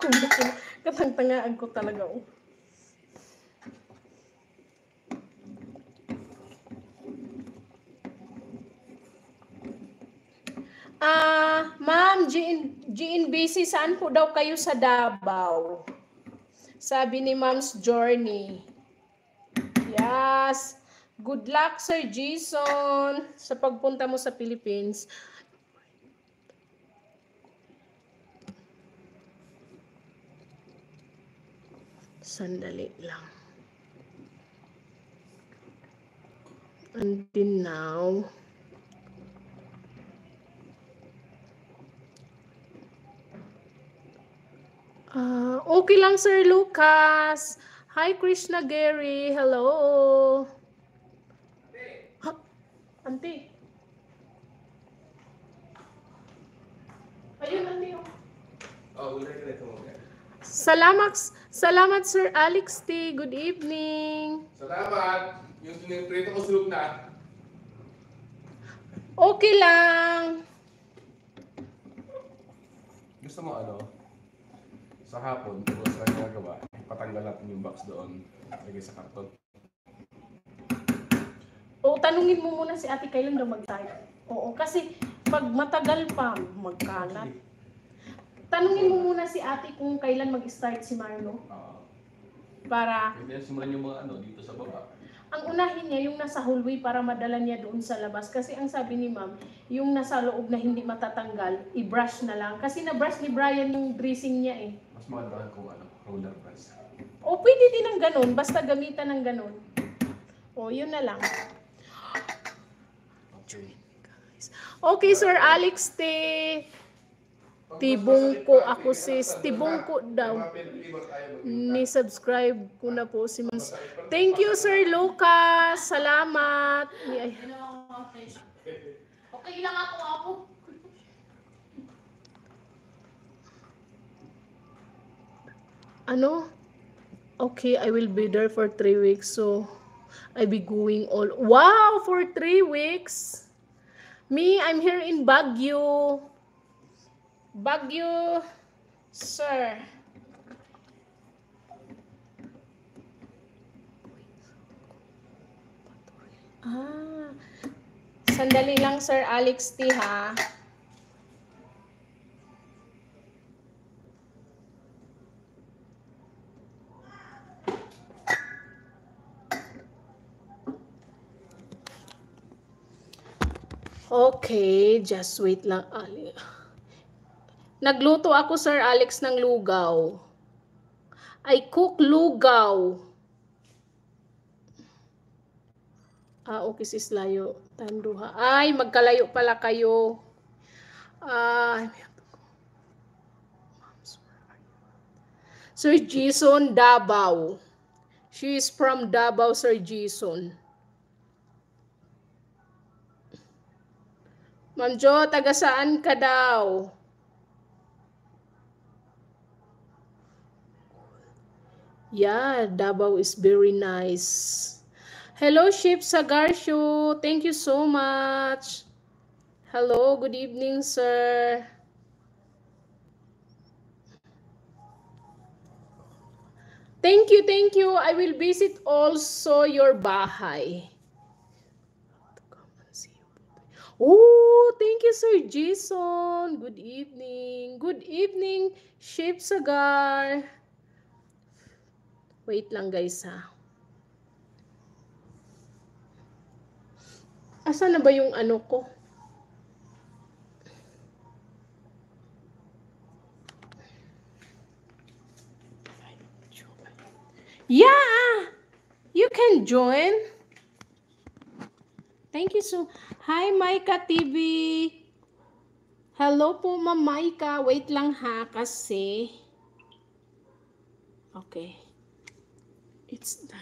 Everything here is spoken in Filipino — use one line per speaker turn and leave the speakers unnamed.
Kung katang-tangaan ko talaga. Oh. Ma'am, GNBC, saan po daw kayo sa Davao? Sabi ni Ma'am's Journey. Yes. Good luck, Sir Jason, sa pagpunta mo sa Philippines. Sandali lang. Until now. Okay lang, Sir Lucas. Hi, Krishna Gary. Hello. Ha? Auntie. Ayun, Auntie. Salamat, Sir Alex T. Good evening.
Salamat. Yung prito ko sulog na.
Okay lang.
Gusto mo ano? Sa hapon, tapos ang ginagawa, patanggal natin yung box doon. Lagay sa karton.
O, tanungin mo muna si ate kailan daw mag-type. Oo, kasi pag matagal pa, magkalat. Tanungin mo muna si ate kung kailan mag-start si Marlo. Para...
Pwede simulan yung mga ano dito sa baba.
Ang unahin niya yung nasa hallway para madala niya doon sa labas. Kasi ang sabi ni ma'am, yung nasa loob na hindi matatanggal, i-brush na lang. Kasi na-brush ni Brian yung dressing niya eh.
Mas maganda kung ano, roller brush.
O pwede din ng ganun, basta gamitan ng ganun. O yun na lang.
Okay.
Okay, Sir Alex T. Tibong ko ako sis. Tibong ko daw. Ni-subscribe ko na po si Mams. Thank you, Sir Lucas. Salamat.
Okay lang ako.
Ano? Okay, I will be there for 3 weeks. So, I'll be going all... Wow! For 3 weeks? Me, I'm here in Baguio. Baguio, sir. Sandali lang, Sir Alex T, ha? Okay, just wait lang. Nagluto ako, Sir Alex, ng lugaw. I cook lugaw. Okay, sis Layo. Tanduha. Ay, magkalayo pala kayo. Sir Jason, Davao. She is from Davao, Sir Jason. Ma'am Jo, taga saan ka daw? Yeah, Davao is very nice. Hello, Ship Sagarsho. Thank you so much. Hello, good evening, sir. Thank you. I will visit also your bahay. Oh, thank you, Sir Jason. Good evening. Good evening, Ship Sagar. Wait lang, guys, ha. Asan na ba yung ano ko? Yeah! You can join. Thank you so. Hi, Maika TV. Hello po, Ma'am Maika. Wait lang ha, kasi. Okay. It's done.